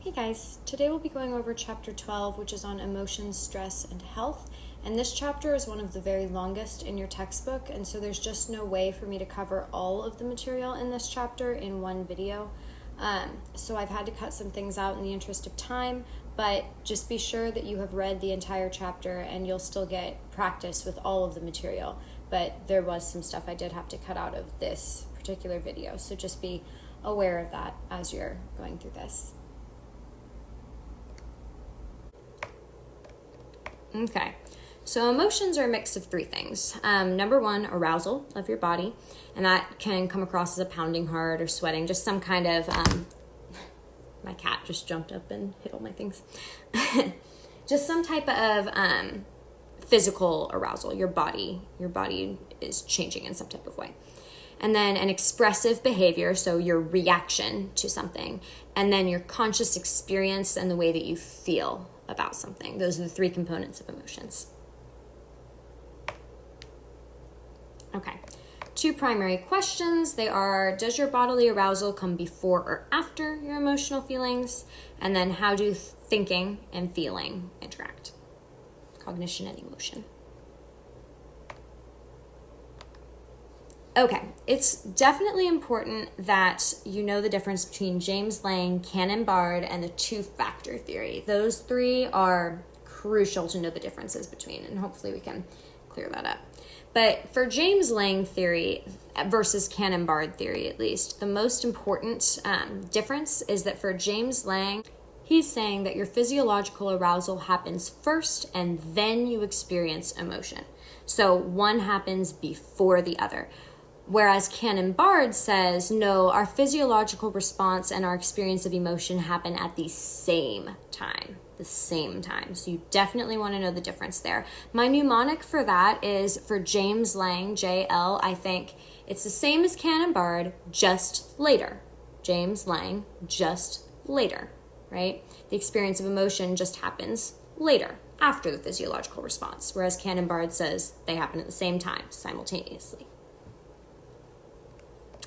Hey guys, today we'll be going over chapter 12, which is on emotions, stress, and health. And this chapter is one of the very longest in your textbook, and so there's just no way for me to cover all of the material in this chapter in one video. So I've had to cut some things out in the interest of time, but just be sure that you have read the entire chapter and you'll still get practice with all of the material. But there was some stuff I did have to cut out of this particular video, so just be aware of that as you're going through this. Okay, so emotions are a mix of three things. Number one, arousal of your body, and that can come across as a pounding heart or sweating, just some kind of, my cat just jumped up and hit all my things. Just some type of physical arousal. Your body is changing in some type of way. And then an expressive behavior, so your reaction to something. And then your conscious experience and the way that you feel about something. Those are the three components of emotions. Okay, two primary questions. They are, does your bodily arousal come before or after your emotional feelings? And then how do thinking and feeling interact? Cognition and emotion. Okay, it's definitely important that you know the difference between James Lange, Cannon-Bard, and the two-factor theory. Those three are crucial to know the differences between, and hopefully we can clear that up. But for James Lange theory versus Cannon-Bard theory, at least, the most important difference is that for James Lange, he's saying that your physiological arousal happens first and then you experience emotion. So one happens before the other. Whereas Cannon-Bard says, no, our physiological response and our experience of emotion happen at the same time. So you definitely want to know the difference there. My mnemonic for that is for James Lange, JL, I think it's the same as Cannon-Bard, just later. James Lange, just later, right? The experience of emotion just happens later, after the physiological response, whereas Cannon-Bard says they happen at the same time, simultaneously.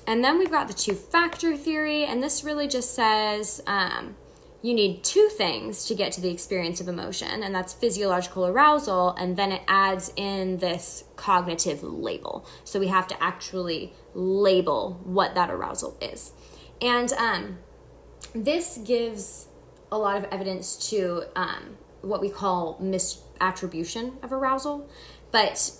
And then we've got the two-factor theory, and this really just says you need two things to get to the experience of emotion, and that's physiological arousal, and then it adds in this cognitive label. So we have to actually label what that arousal is. And this gives a lot of evidence to what we call misattribution of arousal, but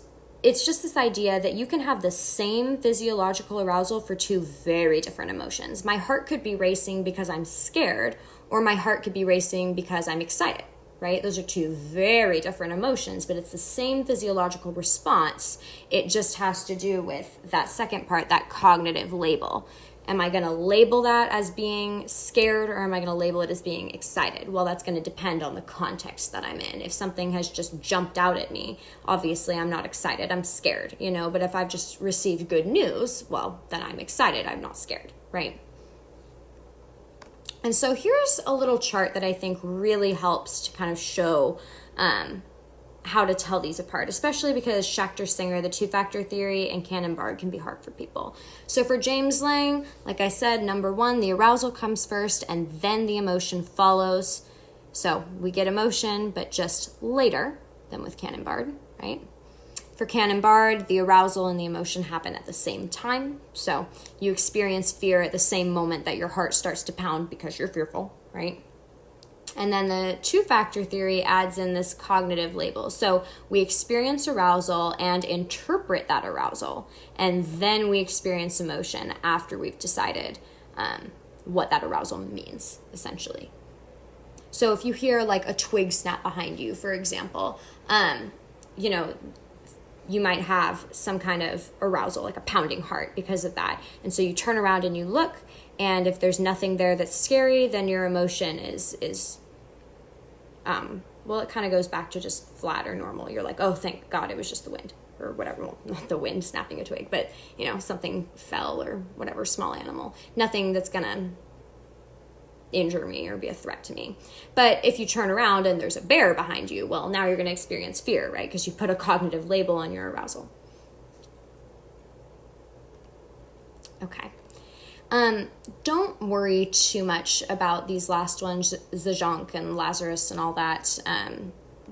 it's just this idea that you can have the same physiological arousal for two very different emotions. My heart could be racing because I'm scared, or my heart could be racing because I'm excited, right? Those are two very different emotions, but it's the same physiological response. It just has to do with that second part, that cognitive label. Am I going to label that as being scared, or am I going to label it as being excited? Well, that's going to depend on the context that I'm in. If something has just jumped out at me, obviously I'm not excited, I'm scared, but if I've just received good news, well, then I'm excited, I'm not scared, right? And so here's a little chart that I think really helps to kind of show how to tell these apart, especially because Schachter-Singer, the two-factor theory, and Cannon-Bard can be hard for people. So for James Lange, like I said, number one, the arousal comes first and then the emotion follows. So we get emotion, but just later than with Cannon-Bard, right? For Cannon-Bard, the arousal and the emotion happen at the same time. So you experience fear at the same moment that your heart starts to pound because you're fearful, right? And then the two-factor theory adds in this cognitive label. So we experience arousal and interpret that arousal, and then we experience emotion after we've decided what that arousal means, essentially. So if you hear like a twig snap behind you, for example, you might have some kind of arousal, like a pounding heart because of that. And so you turn around and you look, and if there's nothing there that's scary, then your emotion is well, it kind of goes back to just flat or normal. You're like, oh, thank God it was just the wind or whatever. Well, not the wind snapping a twig, but, something fell or whatever, small animal. Nothing that's going to injure me or be a threat to me. But if you turn around and there's a bear behind you, well, now you're going to experience fear, right? Because you put a cognitive label on your arousal. Okay. Don't worry too much about these last ones, Zajonc and Lazarus and all that,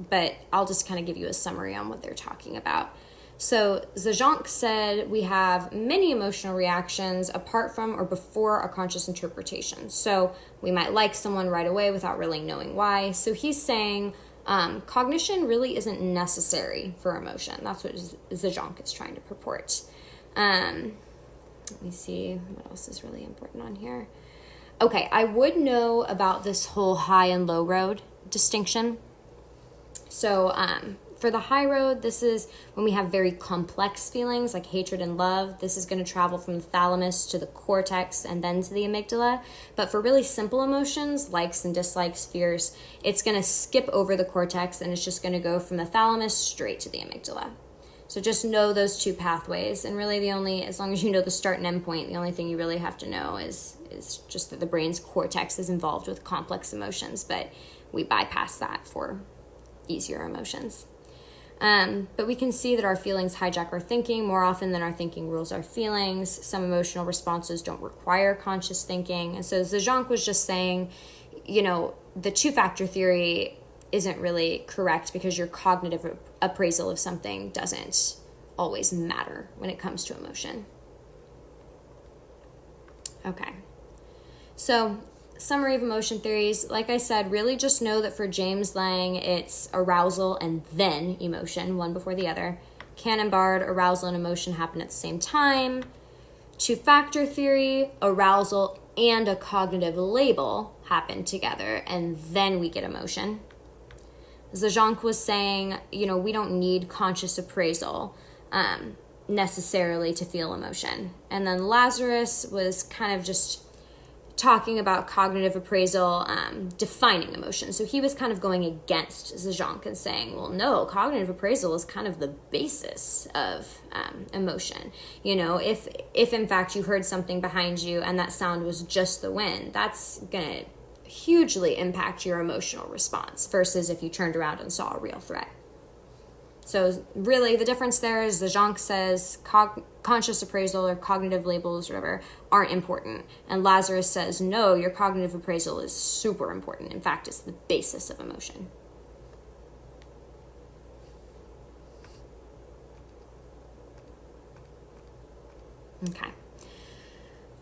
but I'll just kind of give you a summary on what they're talking about. So Zajonc said we have many emotional reactions apart from or before a conscious interpretation. So we might like someone right away without really knowing why. So he's saying cognition really isn't necessary for emotion. That's what Zajonc is trying to purport. Let me see what else is really important on here. Okay, I would know about this whole high and low road distinction. So for the high road, this is when we have very complex feelings like hatred and love. This is going to travel from the thalamus to the cortex and then to the amygdala. But for really simple emotions, likes and dislikes, fears, it's going to skip over the cortex and it's just going to go from the thalamus straight to the amygdala. So just know those two pathways, and really as long as you know the start and end point, the only thing you really have to know is just that the brain's cortex is involved with complex emotions, but we bypass that for easier emotions. But we can see that our feelings hijack our thinking more often than our thinking rules our feelings. Some emotional responses don't require conscious thinking. And so Zajonc was just saying, the two-factor theory isn't really correct because your cognitive appraisal of something doesn't always matter when it comes to emotion. Okay. So, summary of emotion theories. Like I said, really just know that for James Lang, it's arousal and then emotion, one before the other. Cannon-Bard, arousal and emotion happen at the same time. Two-factor theory, arousal and a cognitive label happen together, and then we get emotion. Zajonc was saying, we don't need conscious appraisal necessarily to feel emotion. And then Lazarus was kind of just talking about cognitive appraisal defining emotion. So he was kind of going against Zajonc and saying, well, no, cognitive appraisal is kind of the basis of emotion. If in fact you heard something behind you and that sound was just the wind, that's going to hugely impact your emotional response versus if you turned around and saw a real threat. So really the difference there is Zajonc says conscious appraisal or cognitive labels or whatever aren't important, and Lazarus says no, your cognitive appraisal is super important. In fact, it's the basis of emotion. Okay.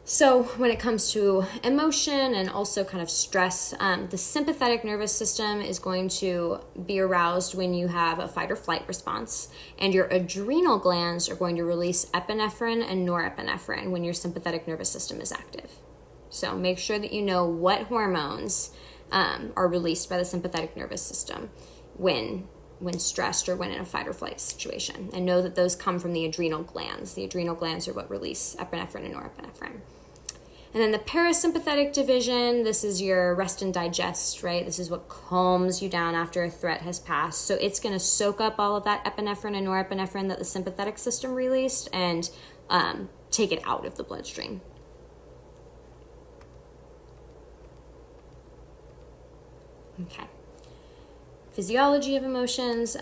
So when it comes to emotion and also kind of stress, the sympathetic nervous system is going to be aroused when you have a fight or flight response, and your adrenal glands are going to release epinephrine and norepinephrine when your sympathetic nervous system is active. So make sure that you know what hormones are released by the sympathetic nervous system when stressed or when in a fight or flight situation, and know that those come from the adrenal glands. The adrenal glands are what release epinephrine and norepinephrine. And then the parasympathetic division, this is your rest and digest, right? This is what calms you down after a threat has passed. So it's going to soak up all of that epinephrine and norepinephrine that the sympathetic system released and take it out of the bloodstream. Okay. Physiology of emotions.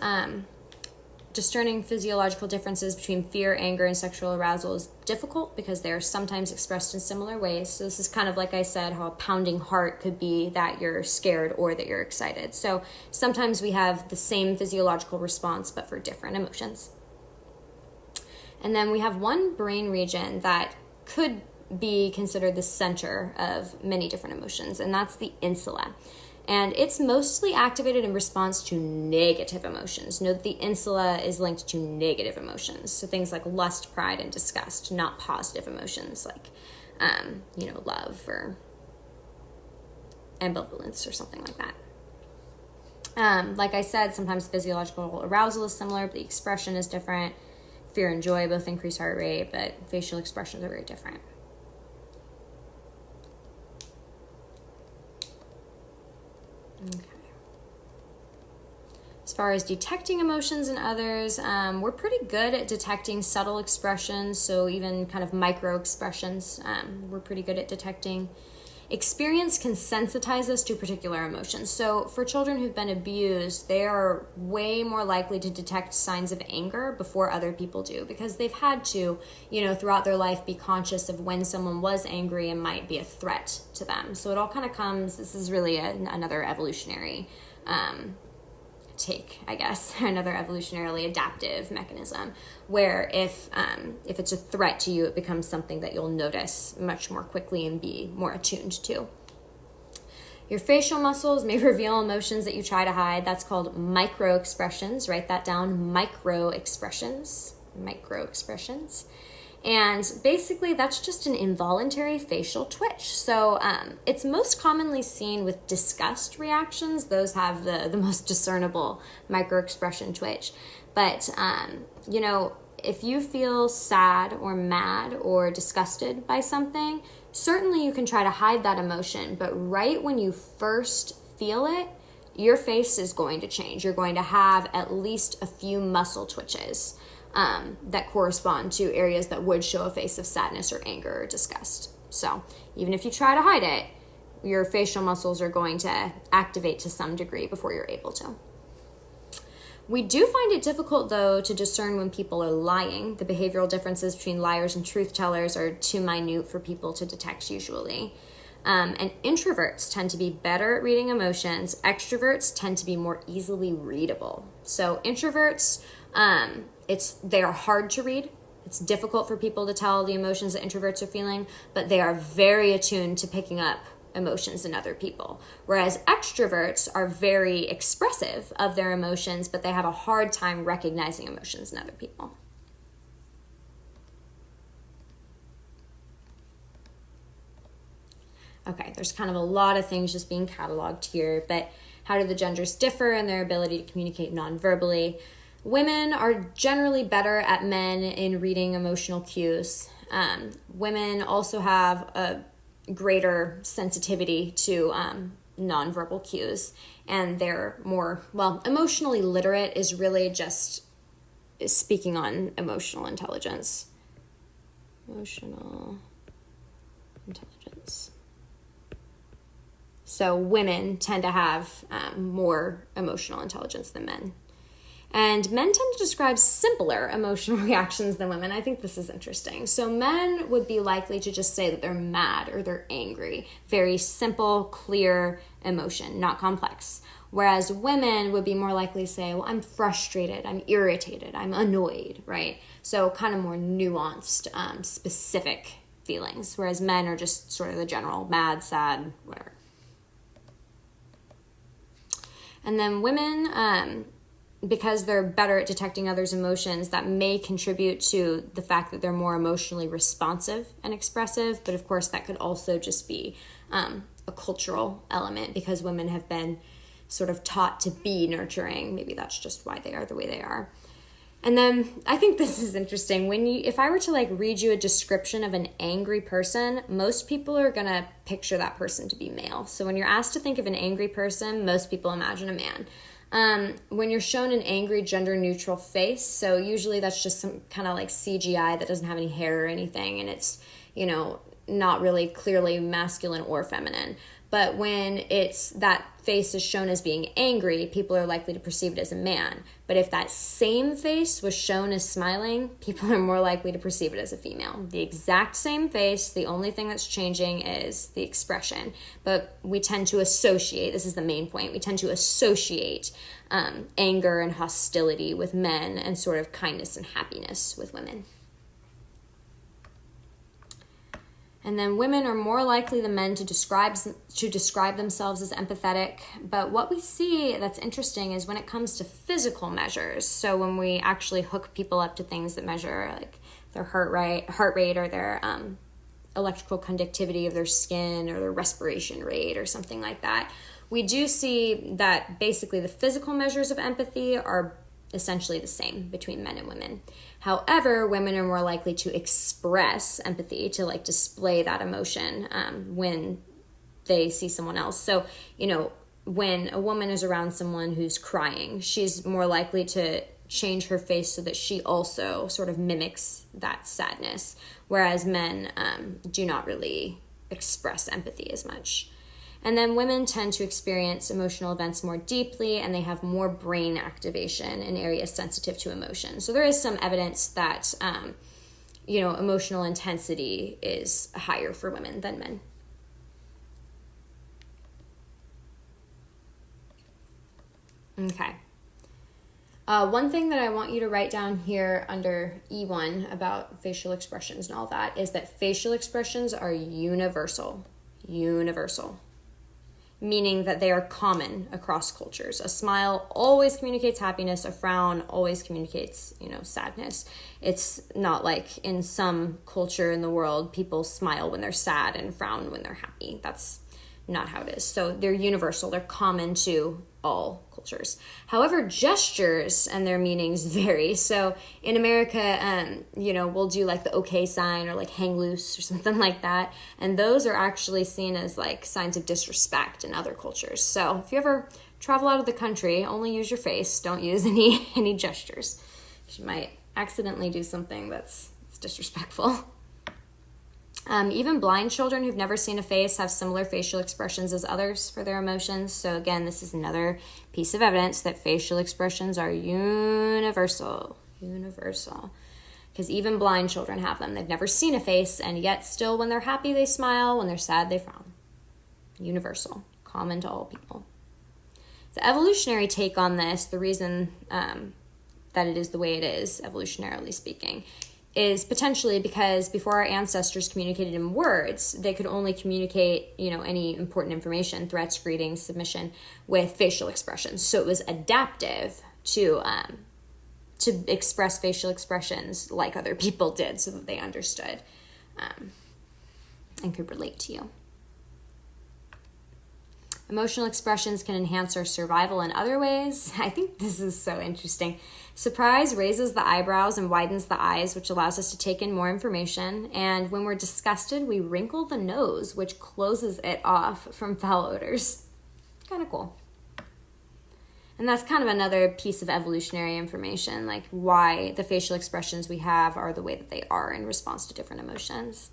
Discerning physiological differences between fear, anger, and sexual arousal is difficult because they are sometimes expressed in similar ways. So this is kind of like I said, how a pounding heart could be that you're scared or that you're excited. So sometimes we have the same physiological response, but for different emotions. And then we have one brain region that could be considered the center of many different emotions, and that's the insula. And it's mostly activated in response to negative emotions. Note that the insula is linked to negative emotions. So things like lust, pride, and disgust, not positive emotions like, love or ambivalence or something like that. Like I said, sometimes physiological arousal is similar, but the expression is different. Fear and joy both increase heart rate, but facial expressions are very different. Okay. As far as detecting emotions in others, we're pretty good at detecting subtle expressions, so even kind of micro expressions, we're pretty good at detecting. experience can sensitize us to particular emotions. So for children who've been abused, they are way more likely to detect signs of anger before other people do, because they've had to, throughout their life be conscious of when someone was angry and might be a threat to them. So it all kind of comes, this is really another evolutionary take, I guess, another evolutionarily adaptive mechanism, where if it's a threat to you, it becomes something that you'll notice much more quickly and be more attuned to. Your facial muscles may reveal emotions that you try to hide. That's called micro-expressions. Write that down, micro-expressions. Micro-expressions. And basically, that's just an involuntary facial twitch. So it's most commonly seen with disgust reactions. Those have the most discernible microexpression twitch. But, if you feel sad or mad or disgusted by something, certainly you can try to hide that emotion. But right when you first feel it, your face is going to change. You're going to have at least a few muscle twitches that correspond to areas that would show a face of sadness or anger or disgust. So even if you try to hide it, your facial muscles are going to activate to some degree before you're able to. We do find it difficult, though, to discern when people are lying. The behavioral differences between liars and truth tellers are too minute for people to detect usually. And introverts tend to be better at reading emotions. Extroverts tend to be more easily readable. So introverts, they are hard to read. It's difficult for people to tell the emotions that introverts are feeling, but they are very attuned to picking up emotions in other people. Whereas extroverts are very expressive of their emotions, but they have a hard time recognizing emotions in other people. Okay, there's kind of a lot of things just being cataloged here, but how do the genders differ in their ability to communicate non-verbally? Women are generally better at men in reading emotional cues. Women also have a greater sensitivity to nonverbal cues, and they're more, emotionally literate is really just speaking on emotional intelligence. Emotional intelligence. So women tend to have more emotional intelligence than men. And men tend to describe simpler emotional reactions than women. I think this is interesting. So men would be likely to just say that they're mad or they're angry. Very simple, clear emotion, not complex. Whereas women would be more likely to say, well, I'm frustrated, I'm irritated, I'm annoyed, right? So kind of more nuanced, specific feelings. Whereas men are just sort of the general mad, sad, whatever. And then women, because they're better at detecting others' emotions, that may contribute to the fact that they're more emotionally responsive and expressive. But of course, that could also just be a cultural element, because women have been sort of taught to be nurturing. Maybe that's just why they are the way they are. And then I think this is interesting. If I were to read you a description of an angry person, most people are going to picture that person to be male. So when you're asked to think of an angry person, most people imagine a man. When you're shown an angry gender-neutral face, so usually that's just some kind of CGI that doesn't have any hair or anything, and it's, not really clearly masculine or feminine. But when that face is shown as being angry, people are likely to perceive it as a man. But if that same face was shown as smiling, people are more likely to perceive it as a female. The exact same face, the only thing that's changing is the expression. But we tend to associate, this is the main point, we tend to associate anger and hostility with men and sort of kindness and happiness with women. And then women are more likely than men to describe themselves as empathetic. But what we see that's interesting is when it comes to physical measures. So when we actually hook people up to things that measure their heart rate or their electrical conductivity of their skin or their respiration rate or something like that, we do see that basically the physical measures of empathy are essentially the same between men and women. However, women are more likely to express empathy, to display that emotion when they see someone else. So, when a woman is around someone who's crying, she's more likely to change her face so that she also sort of mimics that sadness. Whereas men do not really express empathy as much. And then women tend to experience emotional events more deeply, and they have more brain activation in areas sensitive to emotion. So there is some evidence that, emotional intensity is higher for women than men. Okay. One thing that I want you to write down here under E1 about facial expressions and all that is that facial expressions are universal. Universal. Meaning that they are common across cultures. A smile always communicates happiness. A frown always communicates, sadness. It's not like in some culture in the world, people smile when they're sad and frown when they're happy. That's not how it is. So they're universal. They're common to all cultures. However, gestures and their meanings vary. So in America, we'll do like the okay sign or like hang loose or something like that. And those are actually seen as like signs of disrespect in other cultures. So if you ever travel out of the country, only use your face. Don't use any gestures. You might accidentally do something that's disrespectful. Even blind children who've never seen a face have similar facial expressions as others for their emotions. So again, this is another piece of evidence that facial expressions are universal. Universal. Because even blind children have them. They've never seen a face, and yet still when they're happy, they smile. When they're sad, they frown. Universal. Common to all people. The evolutionary take on this, the reason that it is the way it is, evolutionarily speaking, is potentially because before our ancestors communicated in words, they could only communicate, any important information, threats, greetings, submission, with facial expressions. So it was adaptive to express facial expressions like other people did, so that they understood and could relate to you. Emotional expressions can enhance our survival in other ways. I think this is so interesting. Surprise raises the eyebrows and widens the eyes, which allows us to take in more information. And when we're disgusted, we wrinkle the nose, which closes it off from foul odors. Kind of cool. And that's kind of another piece of evolutionary information, like why the facial expressions we have are the way that they are in response to different emotions.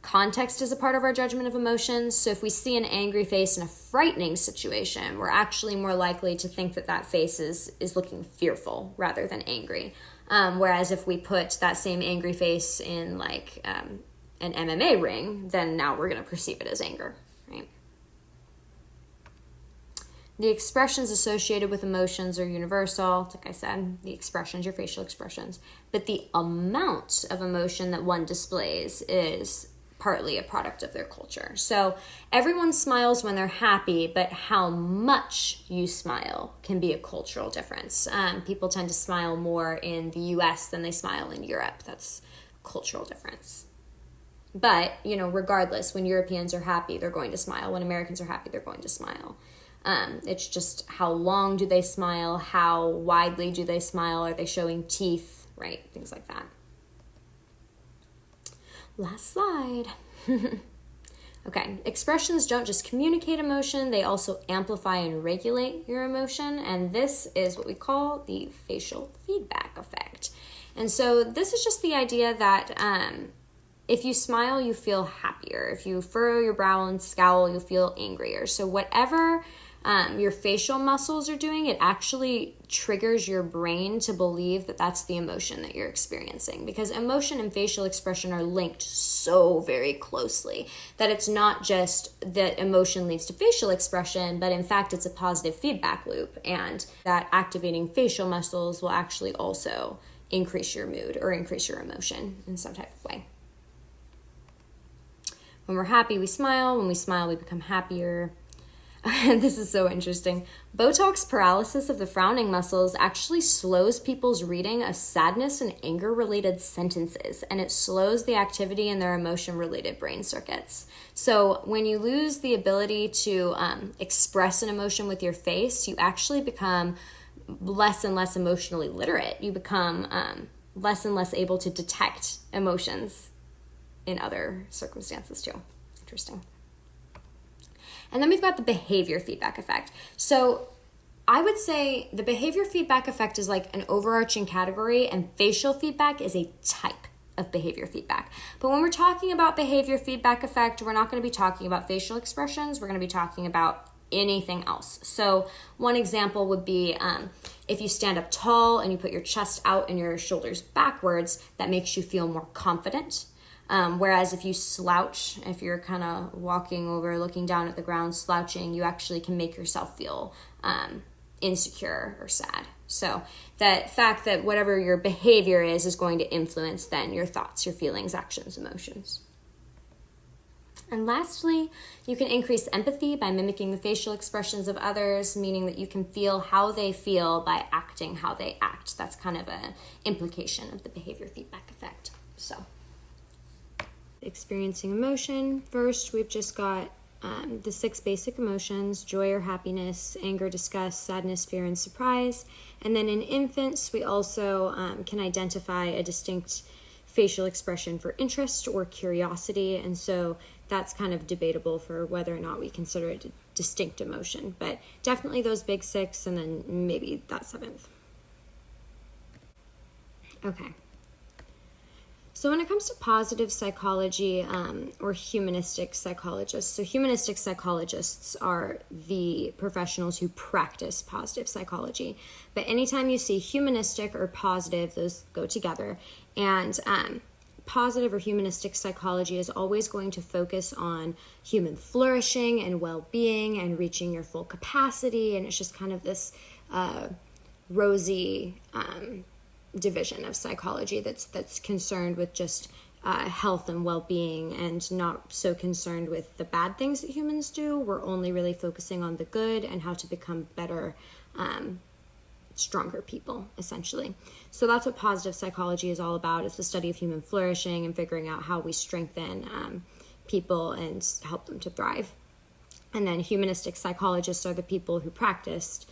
Context is a part of our judgment of emotions. So if we see an angry face in a frightening situation, we're actually more likely to think that face is looking fearful rather than angry. Whereas if we put that same angry face in like an MMA ring, then now we're going to perceive it as anger, right? The expressions associated with emotions are universal. Like I said, the expressions, your facial expressions. But the amount of emotion that one displays is partly a product of their culture. So everyone smiles when they're happy, but how much you smile can be a cultural difference. People tend to smile more in the US than they smile in Europe. That's a cultural difference. But, regardless, when Europeans are happy, they're going to smile. When Americans are happy, they're going to smile. It's just how long do they smile? How widely do they smile? Are they showing teeth? Right? Things like that. Last slide. Okay, expressions don't just communicate emotion, they also amplify and regulate your emotion, and this is what we call the facial feedback effect. And so this is just the idea that if you smile, you feel happier. If you furrow your brow and scowl, you'll feel angrier. So whatever your facial muscles are doing, it actually triggers your brain to believe that that's the emotion that you're experiencing, because emotion and facial expression are linked so very closely that it's not just that emotion leads to facial expression, but in fact it's a positive feedback loop, and that activating facial muscles will actually also increase your mood or increase your emotion in some type of way. When we're happy, we smile. When we smile, we become happier. This is so interesting. Botox paralysis of the frowning muscles actually slows people's reading of sadness and anger-related sentences, and it slows the activity in their emotion-related brain circuits. So when you lose the ability to express an emotion with your face, you actually become less and less emotionally literate. You become less and less able to detect emotions in other circumstances too. Interesting. And then we've got the behavior feedback effect. So I would say the behavior feedback effect is like an overarching category, and facial feedback is a type of behavior feedback. But when we're talking about behavior feedback effect, we're not going to be talking about facial expressions. We're going to be talking about anything else. So one example would be if you stand up tall and you put your chest out and your shoulders backwards, that makes you feel more confident. Whereas if you slouch, if you're kind of walking over, looking down at the ground, slouching, you actually can make yourself feel insecure or sad. So that fact that whatever your behavior is going to influence then your thoughts, your feelings, actions, emotions. And lastly, you can increase empathy by mimicking the facial expressions of others, meaning that you can feel how they feel by acting how they act. That's kind of an implication of the behavior feedback effect. So, experiencing emotion. First, we've just got the 6 basic emotions: joy or happiness, anger, disgust, sadness, fear, and surprise. And then in infants, we also can identify a distinct facial expression for interest or curiosity. And so that's kind of debatable for whether or not we consider it a distinct emotion. But definitely those big 6 and then maybe that 7th. Okay. So when it comes to positive psychology or humanistic psychologists, so humanistic psychologists are the professionals who practice positive psychology. But anytime you see humanistic or positive, those go together. And positive or humanistic psychology is always going to focus on human flourishing and well-being and reaching your full capacity. And it's just kind of this rosy division of psychology that's concerned with just health and well-being and not so concerned with the bad things that humans do. We're only really focusing on the good and how to become better, stronger people, essentially. So that's what positive psychology is all about. It's the study of human flourishing and figuring out how we strengthen people and help them to thrive. And then humanistic psychologists are the people who practiced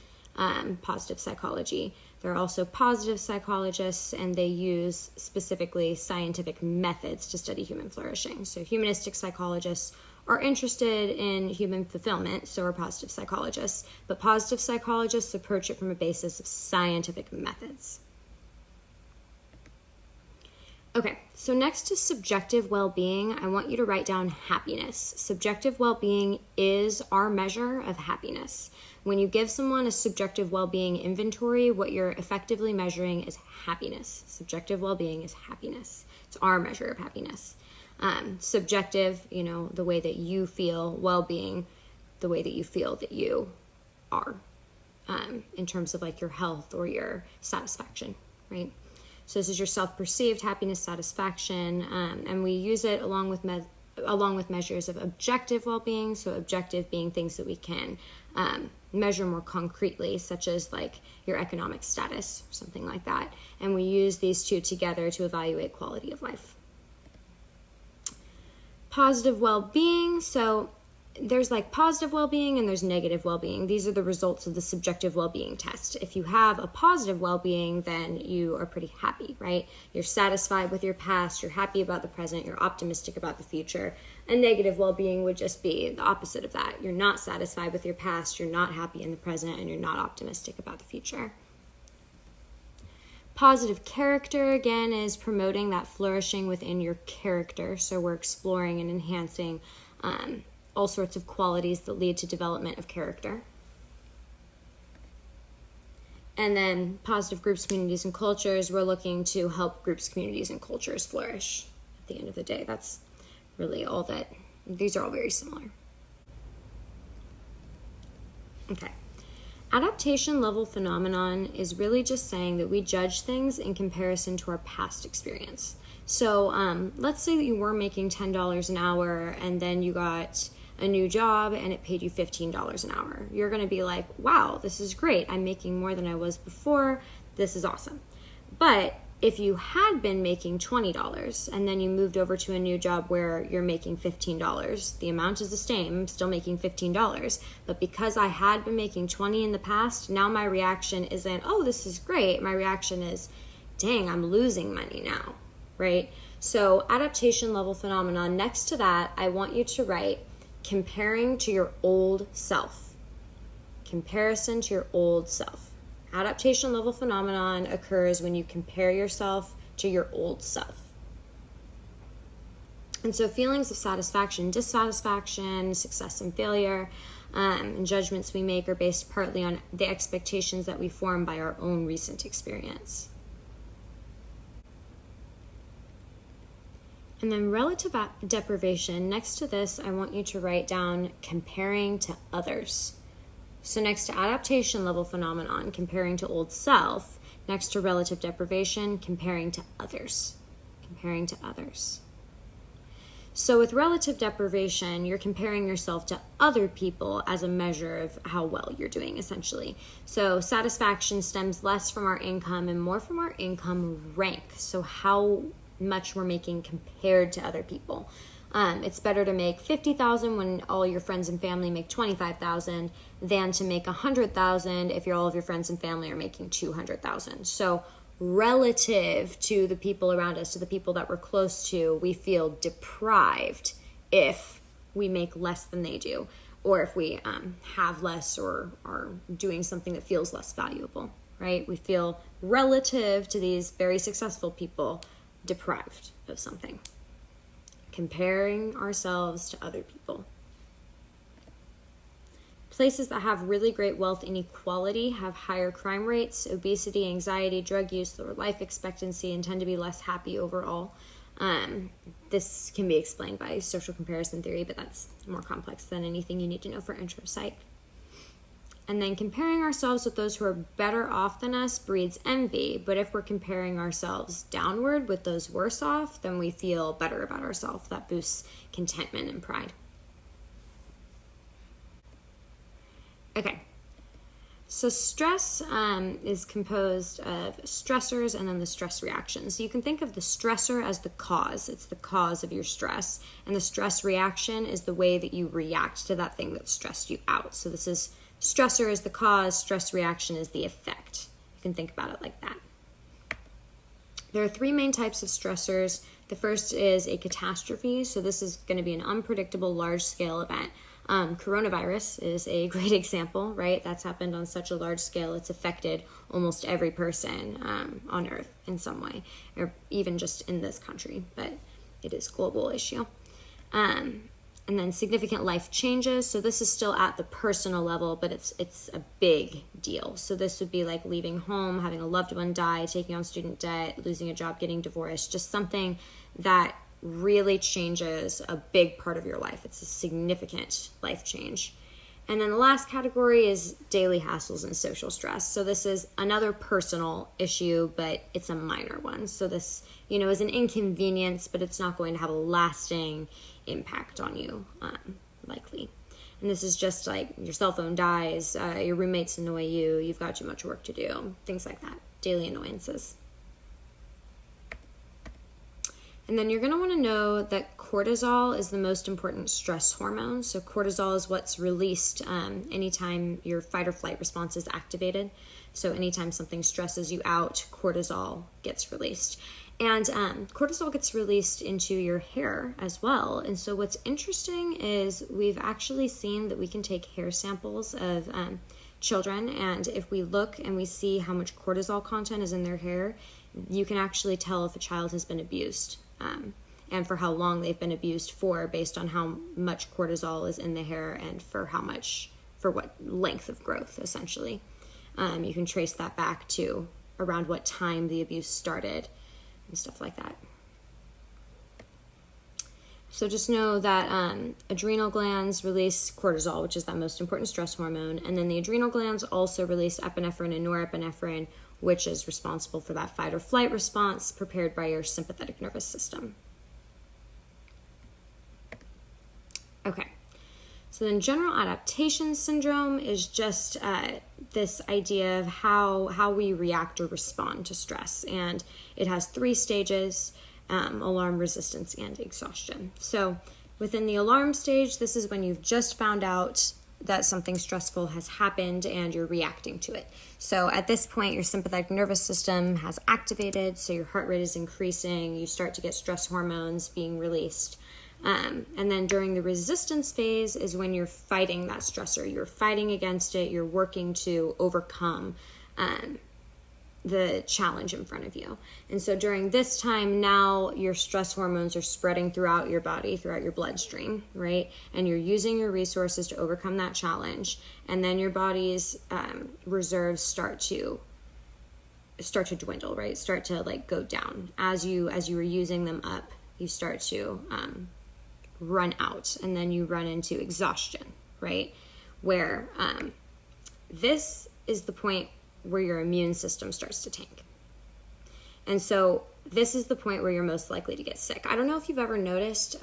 positive psychology. They're also positive psychologists, and they use specifically scientific methods to study human flourishing. So humanistic psychologists are interested in human fulfillment, so are positive psychologists. But positive psychologists approach it from a basis of scientific methods. Okay, so next to subjective well-being, I want you to write down happiness. Subjective well-being is our measure of happiness. When you give someone a subjective well-being inventory, what you're effectively measuring is happiness. Subjective well-being is happiness. It's our measure of happiness. Subjective, the way that you feel, well-being, the way that you feel that you are, in terms of like your health or your satisfaction, right? So this is your self-perceived happiness, satisfaction, and we use it along with measures of objective well-being. So objective being things that we can measure more concretely, such as like your economic status, something like that. And we use these two together to evaluate quality of life. Positive well-being. So there's like positive well-being and there's negative well-being. These are the results of the subjective well-being test. If you have a positive well-being, then you are pretty happy, right? You're satisfied with your past, you're happy about the present, you're optimistic about the future. And negative well-being would just be the opposite of that. You're not satisfied with your past, you're not happy in the present, and you're not optimistic about the future. Positive character, again, is promoting that flourishing within your character. So we're exploring and enhancing all sorts of qualities that lead to development of character. And then positive groups, communities, and cultures, we're looking to help groups, communities, and cultures flourish. At the end of the day, that's really all that, these are all very similar. Okay. Adaptation level phenomenon is really just saying that we judge things in comparison to our past experience. So let's say that you were making $10 an hour and then you got a new job and it paid you $15 an hour. You're going to be like, wow, this is great. I'm making more than I was before. This is awesome. But if you had been making $20 and then you moved over to a new job where you're making $15, the amount is the same, I'm still making $15. But because I had been making $20 in the past, now my reaction isn't, oh, this is great. My reaction is, dang, I'm losing money now, right? So adaptation level phenomenon, next to that, I want you to write comparing to your old self. Comparison to your old self. Adaptation level phenomenon occurs when you compare yourself to your old self. And so feelings of satisfaction, dissatisfaction, success and failure, and judgments we make are based partly on the expectations that we form by our own recent experience. And then relative deprivation, next to this, I want you to write down comparing to others. So next to adaptation level phenomenon, comparing to old self, next to relative deprivation, comparing to others. Comparing to others. So with relative deprivation, you're comparing yourself to other people as a measure of how well you're doing, essentially. So satisfaction stems less from our income and more from our income rank. So how much we're making compared to other people. It's better to make $50,000 when all your friends and family make $25,000 than to make $100,000 if all of your friends and family are making $200,000. So relative to the people around us, to the people that we're close to, we feel deprived if we make less than they do, or if we have less or are doing something that feels less valuable, right? We feel relative to these very successful people deprived of something. Comparing ourselves to other people. Places that have really great wealth inequality have higher crime rates, obesity, anxiety, drug use, lower life expectancy, and tend to be less happy overall. This can be explained by social comparison theory, but that's more complex than anything you need to know for intro psych. And then comparing ourselves with those who are better off than us breeds envy, but if we're comparing ourselves downward with those worse off, then we feel better about ourselves. That boosts contentment and pride. Okay, so stress is composed of stressors and then the stress reaction. So you can think of the stressor as the cause. It's the cause of your stress. And the stress reaction is the way that you react to that thing that stressed you out. So this is stressor is the cause, stress reaction is the effect. You can think about it like that. There are three main types of stressors. The first is a catastrophe. So this is going to be an unpredictable large-scale event. Coronavirus is a great example, right? That's happened on such a large scale. It's affected almost every person on Earth in some way, or even just in this country, but it is a global issue. And then significant life changes. So this is still at the personal level, but it's a big deal. So this would be like leaving home, having a loved one die, taking on student debt, losing a job, getting divorced, just something that really changes a big part of your life. It's a significant life change. And then the last category is daily hassles and social stress. So this is another personal issue, but it's a minor one. So this, is an inconvenience, but it's not going to have a lasting impact on you, likely. And this is just like your cell phone dies, your roommates annoy you, you've got too much work to do, things like that, daily annoyances. And then you're going to want to know that cortisol is the most important stress hormone. So cortisol is what's released anytime your fight or flight response is activated. So anytime something stresses you out, cortisol gets released. And cortisol gets released into your hair as well. And so what's interesting is we've actually seen that we can take hair samples of children, and if we look and we see how much cortisol content is in their hair, you can actually tell if a child has been abused. And for how long they've been abused for, based on how much cortisol is in the hair and for what length of growth, essentially. You can trace that back to around what time the abuse started and stuff like that. So just know that adrenal glands release cortisol, which is that most important stress hormone, and then the adrenal glands also release epinephrine and norepinephrine, which is responsible for that fight or flight response prepared by your sympathetic nervous system. Okay, so then general adaptation syndrome is just this idea of how we react or respond to stress. And it has 3 stages, alarm, resistance, and exhaustion. So within the alarm stage, this is when you've just found out that something stressful has happened and you're reacting to it. So at this point, your sympathetic nervous system has activated, so your heart rate is increasing, you start to get stress hormones being released. And then during the resistance phase is when you're fighting that stressor. You're fighting against it, you're working to overcome the challenge in front of you. And so during this time, now your stress hormones are spreading throughout your body, throughout your bloodstream, right? And you're using your resources to overcome that challenge. And then your body's reserves start to dwindle, right? Start to like go down. As you were using them up, you start to run out, and then you run into exhaustion, right? Where this is the point where your immune system starts to tank. And so this is the point where you're most likely to get sick. I don't know if you've ever noticed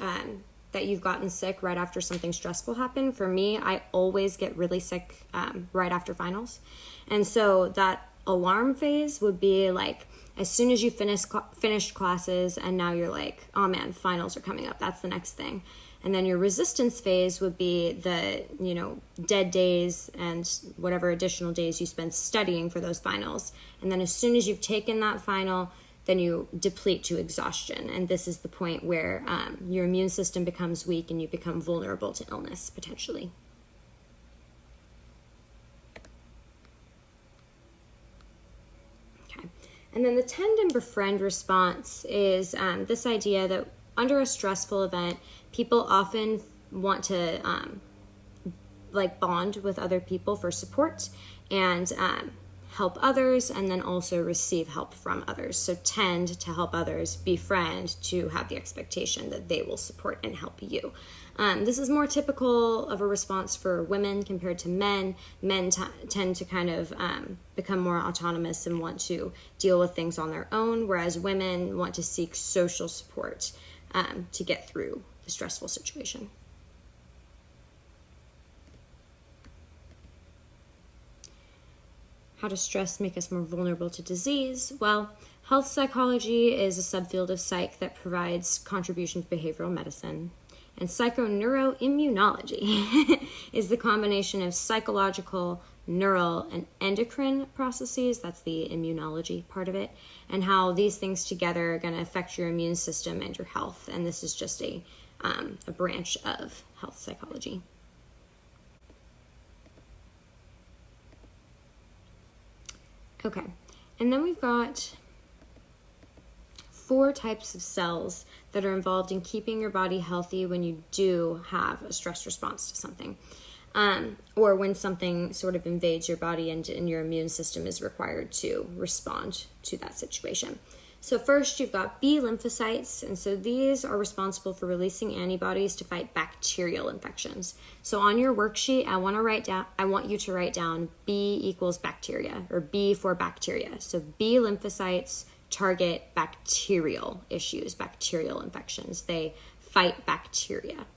that you've gotten sick right after something stressful happened. For me, I always get really sick right after finals. And so that alarm phase would be like, as soon as you finished classes and now you're like, oh man, finals are coming up. That's the next thing. And then your resistance phase would be the, dead days and whatever additional days you spend studying for those finals. And then as soon as you've taken that final, then you deplete to exhaustion. And this is the point where your immune system becomes weak and you become vulnerable to illness, potentially. Okay. And then the tend and befriend response is this idea that under a stressful event, people often want to bond with other people for support and help others, and then also receive help from others. So tend to help others, befriend to have the expectation that they will support and help you. This is more typical of a response for women compared to men. Men tend to kind of become more autonomous and want to deal with things on their own, whereas women want to seek social support to get through the stressful situation. How does stress make us more vulnerable to disease? Well, health psychology is a subfield of psych that provides contributions to behavioral medicine. And psychoneuroimmunology is the combination of psychological, neural, and endocrine processes. That's the immunology part of it. And how these things together are going to affect your immune system and your health. And this is just a branch of health psychology. Okay, and then we've got 4 types of cells that are involved in keeping your body healthy when you do have a stress response to something, or when something sort of invades your body and your immune system is required to respond to that situation. So first, you've got B lymphocytes, and so these are responsible for releasing antibodies to fight bacterial infections. So on your worksheet, I want you to write down B equals bacteria, or B for bacteria. So B lymphocytes target bacterial issues, bacterial infections. They fight bacteria.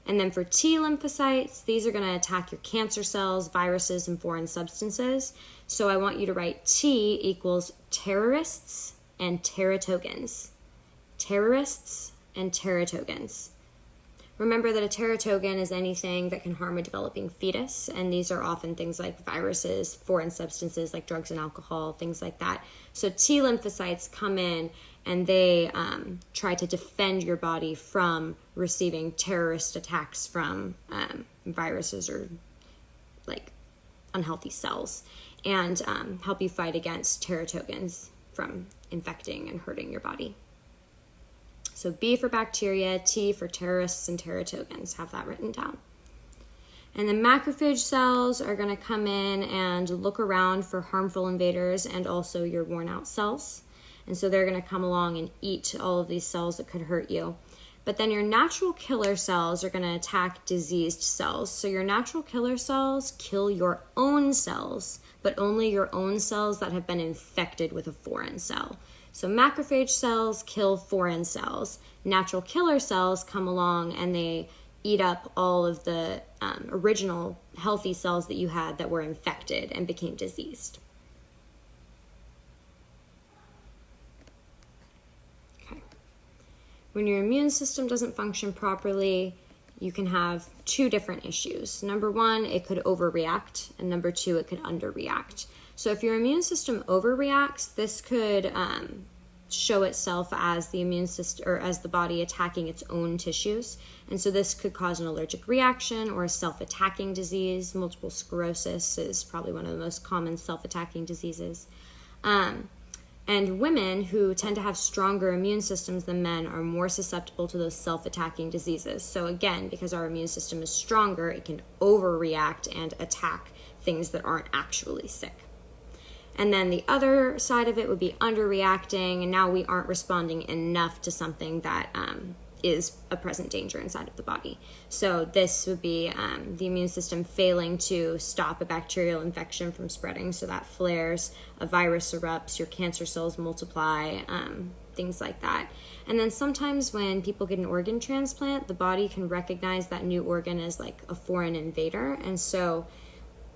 And then for T lymphocytes, these are going to attack your cancer cells, viruses, and foreign substances. So I want you to write T equals terrorists and teratogans. Terrorists and teratogans. Remember that a teratogen is anything that can harm a developing fetus, and these are often things like viruses, foreign substances like drugs and alcohol, things like that. So T lymphocytes come in and they try to defend your body from receiving terrorist attacks from viruses or like unhealthy cells, and help you fight against teratogans from infecting and hurting your body. So B for bacteria, T for terrorists and teratogans. Have that written down. And then macrophage cells are going to come in and look around for harmful invaders and also your worn out cells. And so they're going to come along and eat all of these cells that could hurt you. But then your natural killer cells are going to attack diseased cells. So your natural killer cells kill your own cells, but only your own cells that have been infected with a foreign cell. So macrophage cells kill foreign cells. Natural killer cells come along and they eat up all of the original healthy cells that you had that were infected and became diseased. Okay. When your immune system doesn't function properly, you can have 2 different issues. Number 1, it could overreact, and number 2, it could underreact. So if your immune system overreacts, this could show itself as the immune system or as the body attacking its own tissues. And so this could cause an allergic reaction or a self-attacking disease. Multiple sclerosis is probably one of the most common self-attacking diseases. And women who tend to have stronger immune systems than men are more susceptible to those self-attacking diseases. So again, because our immune system is stronger, it can overreact and attack things that aren't actually sick. And then the other side of it would be underreacting, and now we aren't responding enough to something that is a present danger inside of the body. So this would be the immune system failing to stop a bacterial infection from spreading, so that flares, a virus erupts, your cancer cells multiply, things like that. And then sometimes when people get an organ transplant, the body can recognize that new organ as like a foreign invader, and so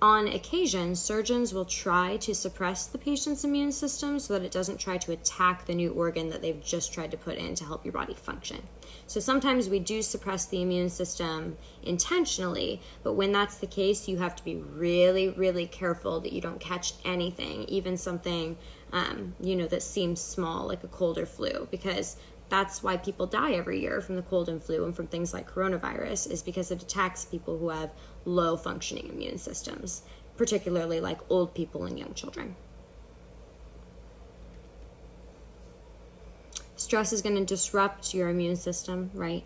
on occasion, surgeons will try to suppress the patient's immune system so that it doesn't try to attack the new organ that they've just tried to put in to help your body function. So sometimes we do suppress the immune system intentionally, but when that's the case, you have to be really, really careful that you don't catch anything, even something, that seems small, like a cold or flu, because that's why people die every year from the cold and flu and from things like coronavirus, is because it attacks people who have low functioning immune systems, particularly like old people and young children. Stress is going to disrupt your immune system, right?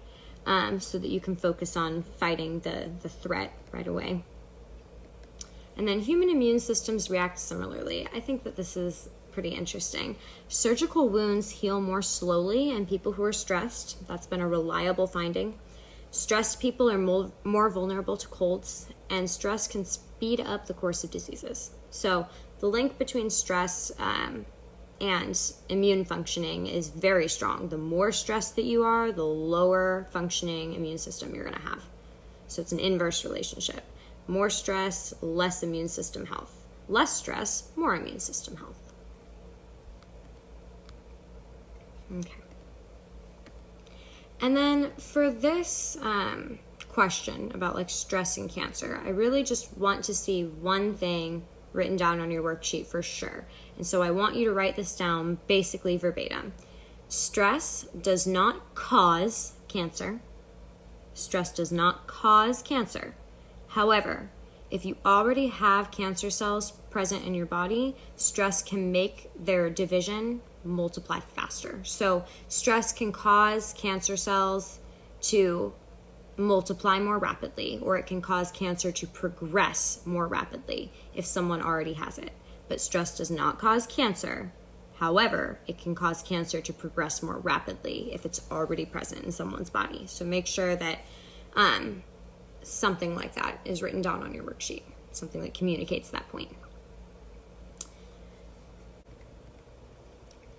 So that you can focus on fighting the threat right away. And then human immune systems react similarly. I think that this is pretty interesting. Surgical wounds heal more slowly in people who are stressed. That's been a reliable finding. Stressed people are more vulnerable to colds, and stress can speed up the course of diseases. So the link between stress and immune functioning is very strong. The more stressed that you are, the lower functioning immune system you're going to have. So it's an inverse relationship. More stress, less immune system health. Less stress, more immune system health. Okay. And then for this question about like stress and cancer, I really just want to see one thing written down on your worksheet for sure. And so I want you to write this down basically verbatim. Stress does not cause cancer. Stress does not cause cancer. However, if you already have cancer cells present in your body, stress can make their division multiply faster. So stress can cause cancer cells to multiply more rapidly, or it can cause cancer to progress more rapidly if someone already has it. But stress does not cause cancer. However, it can cause cancer to progress more rapidly if it's already present in someone's body. So make sure that something like that is written down on your worksheet, something that communicates that point.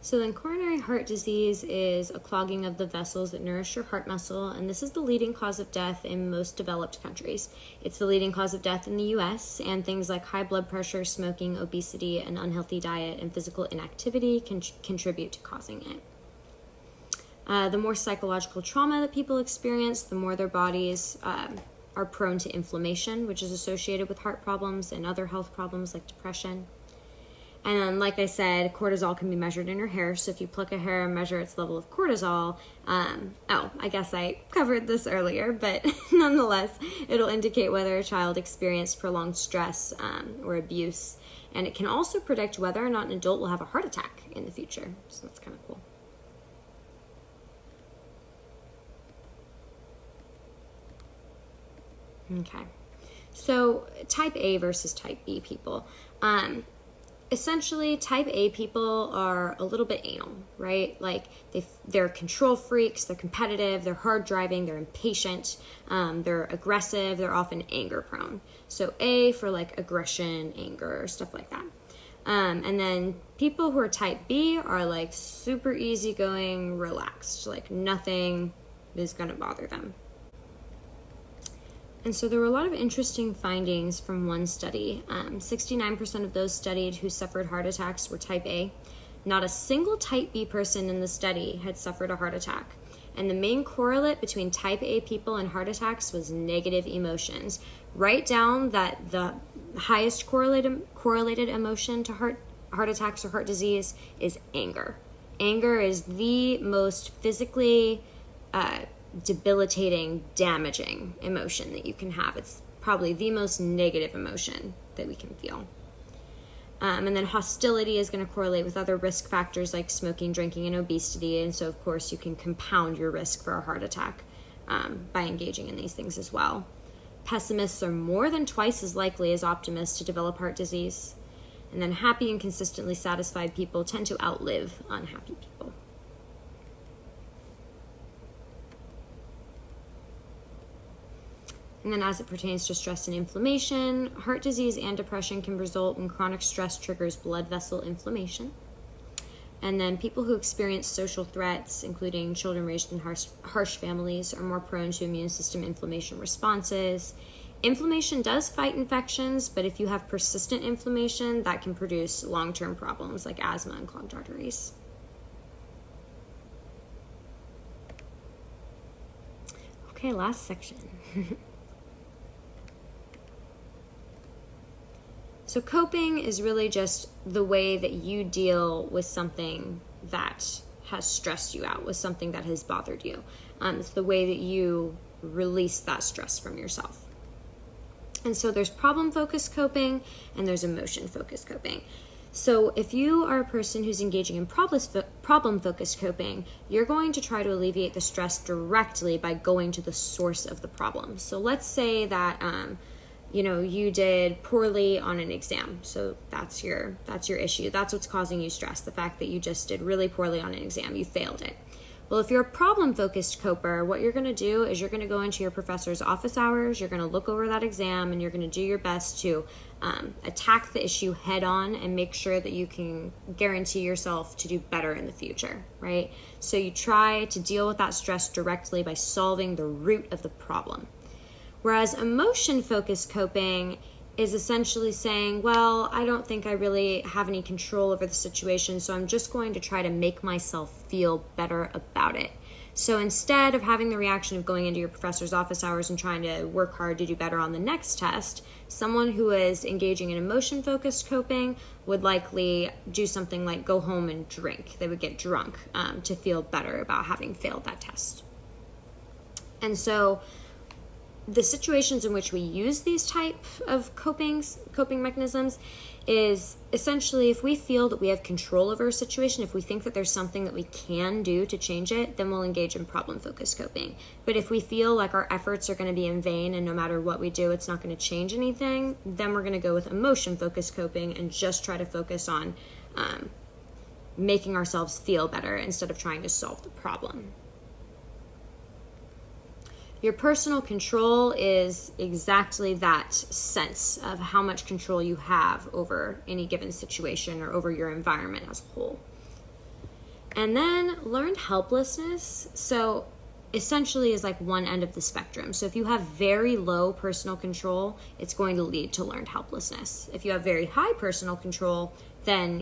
So then coronary heart disease is a clogging of the vessels that nourish your heart muscle, and this is the leading cause of death in most developed countries. It's the leading cause of death in the US, and things like high blood pressure, smoking, obesity, an unhealthy diet, and physical inactivity can contribute to causing it. The more psychological trauma that people experience, the more their bodies are prone to inflammation, which is associated with heart problems and other health problems like depression. And then, like I said, cortisol can be measured in your hair. So if you pluck a hair and measure its level of cortisol, I guess I covered this earlier, but nonetheless, it'll indicate whether a child experienced prolonged stress or abuse. And it can also predict whether or not an adult will have a heart attack in the future. So that's kind of cool. Okay. So type A versus type B people. Essentially, type A people are a little bit anal, right? Like they're control freaks, they're competitive, they're hard driving, they're impatient, they're aggressive, they're often anger prone. So A for like aggression, anger, stuff like that. And then people who are type B are like super easygoing, relaxed, like nothing is going to bother them. And so there were a lot of interesting findings from one study. 69% of those studied who suffered heart attacks were type A. Not a single type B person in the study had suffered a heart attack. And the main correlate between type A people and heart attacks was negative emotions. Write down that the highest correlated emotion to heart attacks or heart disease is anger. Anger is the most physically debilitating, damaging emotion that you can have. It's probably the most negative emotion that we can feel. And then hostility is going to correlate with other risk factors like smoking, drinking, and obesity. And so, of course, you can compound your risk for a heart attack by engaging in these things as well. Pessimists are more than twice as likely as optimists to develop heart disease. And then happy and consistently satisfied people tend to outlive unhappy people. And then as it pertains to stress and inflammation, heart disease and depression can result when chronic stress triggers blood vessel inflammation. And then people who experience social threats, including children raised in harsh families, are more prone to immune system inflammation responses. Inflammation does fight infections, but if you have persistent inflammation, that can produce long-term problems like asthma and clogged arteries. Okay, last section. So coping is really just the way that you deal with something that has stressed you out, with something that has bothered you. It's the way that you release that stress from yourself. And so there's problem-focused coping and there's emotion-focused coping. So if you are a person who's engaging in problem-focused coping, you're going to try to alleviate the stress directly by going to the source of the problem. So let's say that you did poorly on an exam. So that's your issue. That's what's causing you stress, the fact that you just did really poorly on an exam. You failed it. Well, if you're a problem-focused coper, what you're going to do is you're going to go into your professor's office hours, you're going to look over that exam, and you're going to do your best to attack the issue head on and make sure that you can guarantee yourself to do better in the future, right? So you try to deal with that stress directly by solving the root of the problem. Whereas emotion-focused coping is essentially saying, well, I don't think I really have any control over the situation, so I'm just going to try to make myself feel better about it. So instead of having the reaction of going into your professor's office hours and trying to work hard to do better on the next test, someone who is engaging in emotion-focused coping would likely do something like go home and drink. They would get drunk to feel better about having failed that test. And so the situations in which we use these type of coping mechanisms is essentially if we feel that we have control over a situation, if we think that there's something that we can do to change it, then we'll engage in problem-focused coping. But if we feel like our efforts are going to be in vain and no matter what we do, it's not going to change anything, then we're going to go with emotion-focused coping and just try to focus on making ourselves feel better instead of trying to solve the problem. Your personal control is exactly that sense of how much control you have over any given situation or over your environment as a whole. And then learned helplessness, so essentially is like one end of the spectrum. So if you have very low personal control, it's going to lead to learned helplessness. If you have very high personal control, then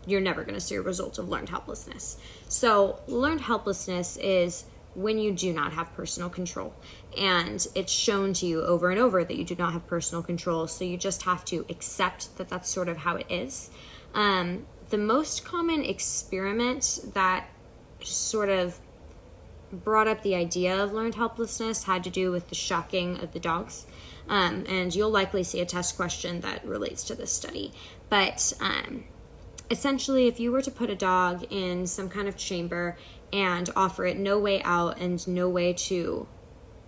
you're never going to see a result of learned helplessness. So learned helplessness is when you do not have personal control. And it's shown to you over and over that you do not have personal control, so you just have to accept that that's sort of how it is. The most common experiment that sort of brought up the idea of learned helplessness had to do with the shocking of the dogs. And you'll likely see a test question that relates to this study. But essentially, if you were to put a dog in some kind of chamber and offer it no way out and no way to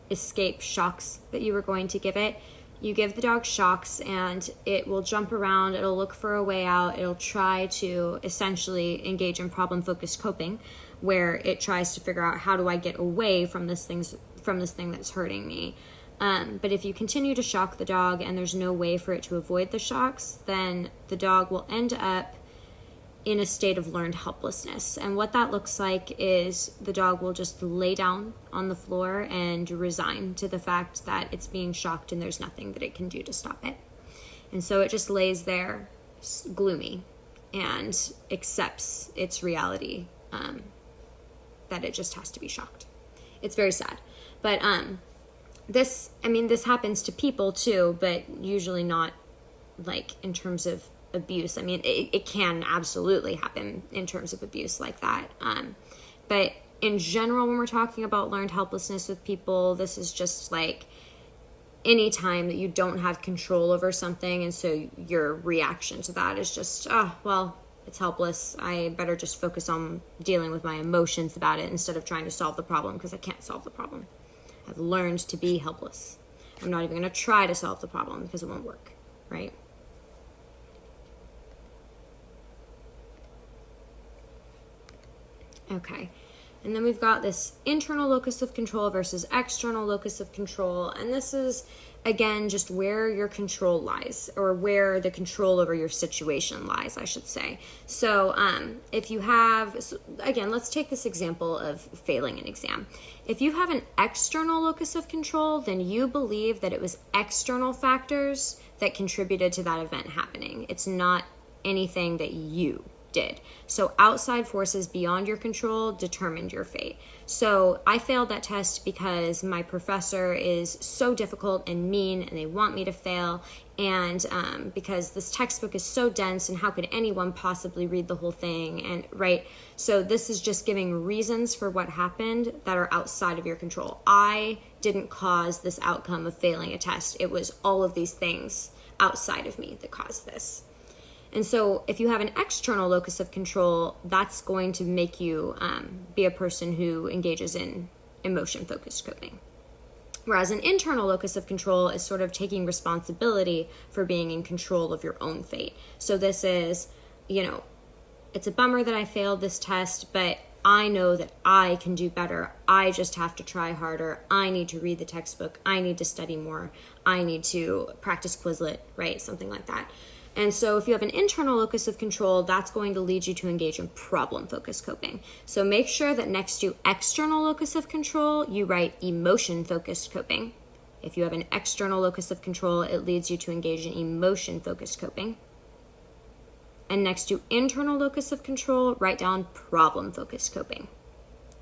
escape shocks that you were going to give it, you give the dog shocks and it will jump around, it'll look for a way out, it'll try to essentially engage in problem-focused coping, where it tries to figure out how do I get away from this thing that's hurting me. But if you continue to shock the dog and there's no way for it to avoid the shocks, then the dog will end up in a state of learned helplessness. And what that looks like is the dog will just lay down on the floor and resign to the fact that it's being shocked and there's nothing that it can do to stop it. And so it just lays there gloomy and accepts its reality, that it just has to be shocked. It's very sad. But this happens to people too, but usually not like in terms of abuse. I mean, it can absolutely happen in terms of abuse like that. But in general, when we're talking about learned helplessness with people, this is just like any time that you don't have control over something, and so your reaction to that is just, oh, well, it's helpless. I better just focus on dealing with my emotions about it instead of trying to solve the problem, because I can't solve the problem. I've learned to be helpless. I'm not even going to try to solve the problem because it won't work, right? Okay. And then we've got this internal locus of control versus external locus of control. And this is, again, just where your control lies, or where the control over your situation lies, I should say. So if you have, again, let's take this example of failing an exam. If you have an external locus of control, then you believe that it was external factors that contributed to that event happening. It's not anything that you did. So outside forces beyond your control determined your fate. So I failed that test because my professor is so difficult and mean and they want me to fail, and because this textbook is so dense and how could anyone possibly read the whole thing, and right? So this is just giving reasons for what happened that are outside of your control. I didn't cause this outcome of failing a test. It was all of these things outside of me that caused this. And so if you have an external locus of control, that's going to make you be a person who engages in emotion-focused coping. Whereas an internal locus of control is sort of taking responsibility for being in control of your own fate. So this is, it's a bummer that I failed this test, but I know that I can do better. I just have to try harder. I need to read the textbook. I need to study more. I need to practice Quizlet, right? Something like that. And so if you have an internal locus of control, that's going to lead you to engage in problem-focused coping. So make sure that next to external locus of control, you write emotion-focused coping. If you have an external locus of control, it leads you to engage in emotion-focused coping. And next to internal locus of control, write down problem-focused coping.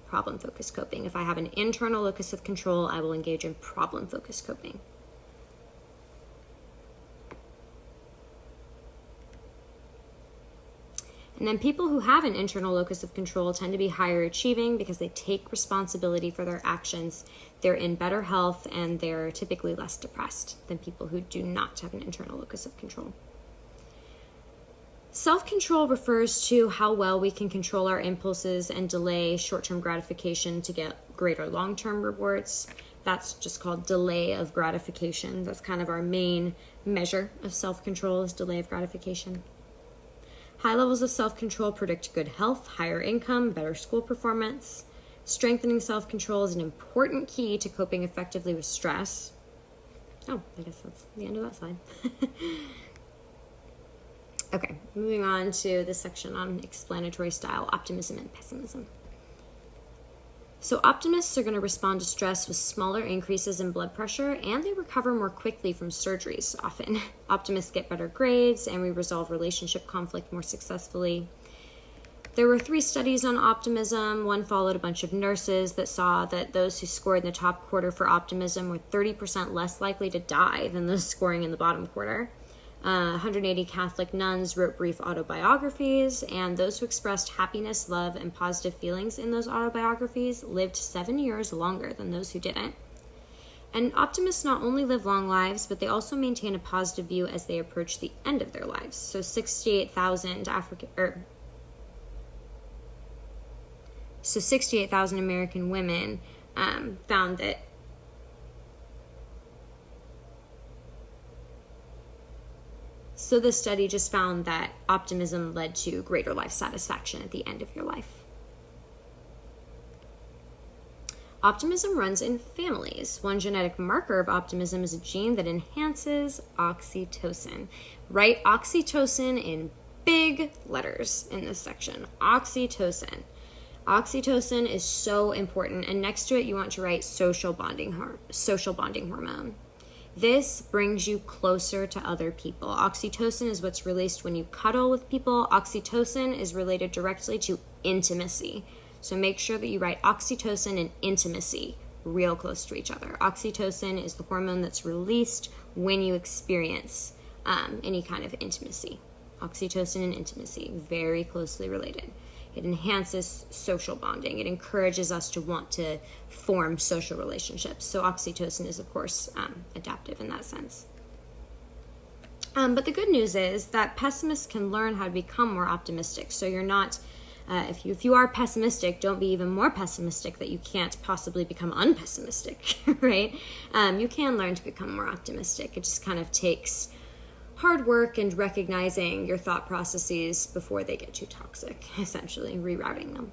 Problem-focused coping. If I have an internal locus of control, I will engage in problem-focused coping. And then people who have an internal locus of control tend to be higher achieving because they take responsibility for their actions. They're in better health, and they're typically less depressed than people who do not have an internal locus of control. Self-control refers to how well we can control our impulses and delay short-term gratification to get greater long-term rewards. That's just called delay of gratification. That's kind of our main measure of self-control, is delay of gratification. High levels of self-control predict good health, higher income, better school performance. Strengthening self-control is an important key to coping effectively with stress. Oh, I guess that's the end of that slide. Okay, moving on to this section on explanatory style, optimism and pessimism. So optimists are going to respond to stress with smaller increases in blood pressure, and they recover more quickly from surgeries often. Optimists get better grades, and we resolve relationship conflict more successfully. There were 3 studies on optimism. One followed a bunch of nurses that saw that those who scored in the top quarter for optimism were 30% less likely to die than those scoring in the bottom quarter. 180 Catholic nuns wrote brief autobiographies, and those who expressed happiness, love, and positive feelings in those autobiographies lived 7 years longer than those who didn't. And optimists not only live long lives, but they also maintain a positive view as they approach the end of their lives. So 68,000 American women found that So this study just found that optimism led to greater life satisfaction at the end of your life. Optimism runs in families. One genetic marker of optimism is a gene that enhances oxytocin. Write oxytocin in big letters in this section. Oxytocin. Oxytocin is so important, and next to it you want to write social bonding hormone. This brings you closer to other people. Oxytocin is what's released when you cuddle with people. Oxytocin is related directly to intimacy. So make sure that you write oxytocin and intimacy real close to each other. Oxytocin is the hormone that's released when you experience any kind of intimacy. Oxytocin and intimacy, very closely related. It enhances social bonding. It encourages us to want to form social relationships. So oxytocin is, of course, adaptive in that sense. But the good news is that pessimists can learn how to become more optimistic. So you're not, if you are pessimistic, don't be even more pessimistic that you can't possibly become unpessimistic, right? You can learn to become more optimistic. It just kind of takes hard work and recognizing your thought processes before they get too toxic, essentially rerouting them.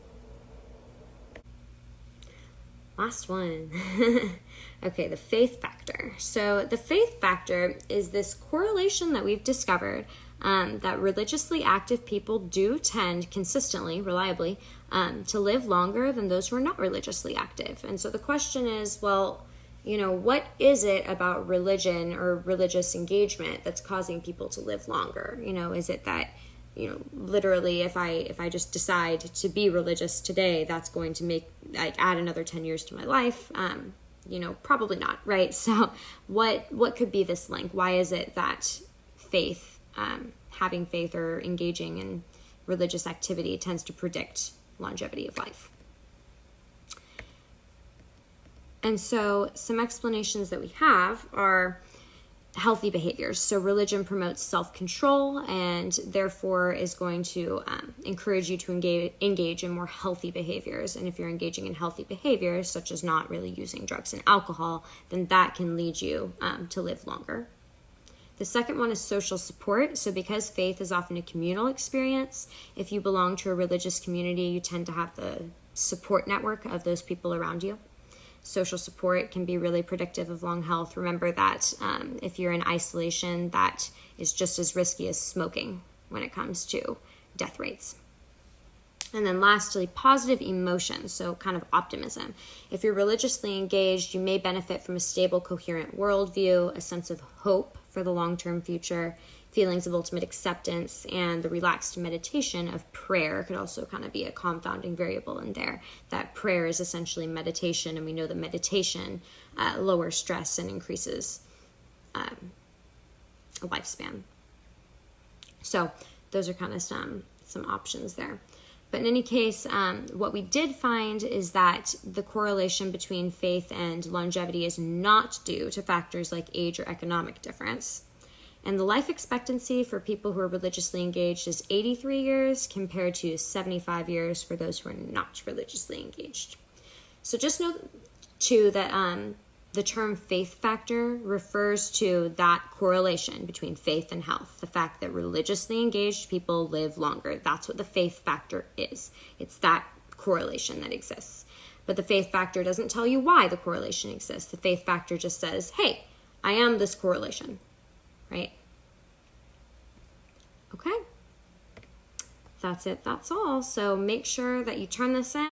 Last one. Okay, the faith factor. So the faith factor is this correlation that we've discovered that religiously active people do tend consistently, reliably, to live longer than those who are not religiously active. And so the question is, well, what is it about religion or religious engagement that's causing people to live longer? Is it that, literally if I just decide to be religious today, that's going to add another 10 years to my life? Probably not, right? So what could be this link? Why is it that faith, having faith or engaging in religious activity tends to predict longevity of life? And so some explanations that we have are healthy behaviors. So religion promotes self-control and therefore is going to encourage you to engage in more healthy behaviors. And if you're engaging in healthy behaviors, such as not really using drugs and alcohol, then that can lead you to live longer. The second one is social support. So because faith is often a communal experience, if you belong to a religious community, you tend to have the support network of those people around you. Social support can be really predictive of long health. Remember that if you're in isolation, that is just as risky as smoking when it comes to death rates. And then lastly, positive emotions, so kind of optimism. If you're religiously engaged, you may benefit from a stable, coherent worldview, a sense of hope for the long-term future, feelings of ultimate acceptance, and the relaxed meditation of prayer could also kind of be a confounding variable in there. That prayer is essentially meditation, and we know that meditation lowers stress and increases a lifespan. So those are kind of some options there. But in any case, what we did find is that the correlation between faith and longevity is not due to factors like age or economic difference. And the life expectancy for people who are religiously engaged is 83 years compared to 75 years for those who are not religiously engaged. So just know, too, that the term faith factor refers to that correlation between faith and health, the fact that religiously engaged people live longer. That's what the faith factor is. It's that correlation that exists. But the faith factor doesn't tell you why the correlation exists. The faith factor just says, hey, I am this correlation. Right? Okay. That's it. That's all. So make sure that you turn this in.